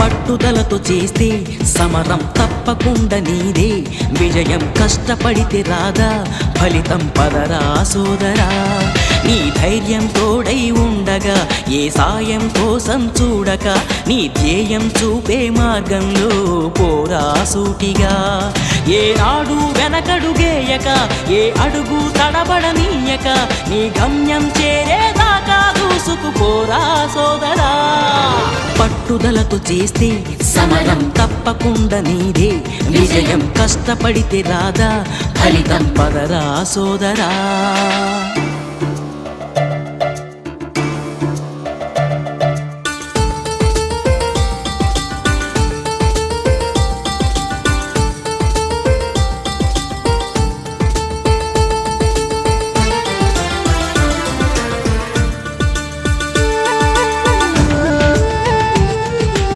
పట్టుదలతో చేస్తే సమరం తప్పకుండా నీదే, విజయం కష్టపడితే రాదా ఫలితం పదరా సోదరా. నీ ధైర్యం తోడై ఉండగా ఏ సాయం కోసం చూడక, నీ ధ్యేయం చూపే మార్గంలో పోరా సూటిగా. ఏ నాడు వెనకడుగేయక, ఏ అడుగు తడబడనీయక, నీ గమ్యం చేరేదాకా దూసుకుపోరా సోదరా. పట్టుదలతో చేస్తే సమరం తప్పకుండా నీదే, విజయం కష్టపడితే రాదా ఫలితం పదరా సోదరా.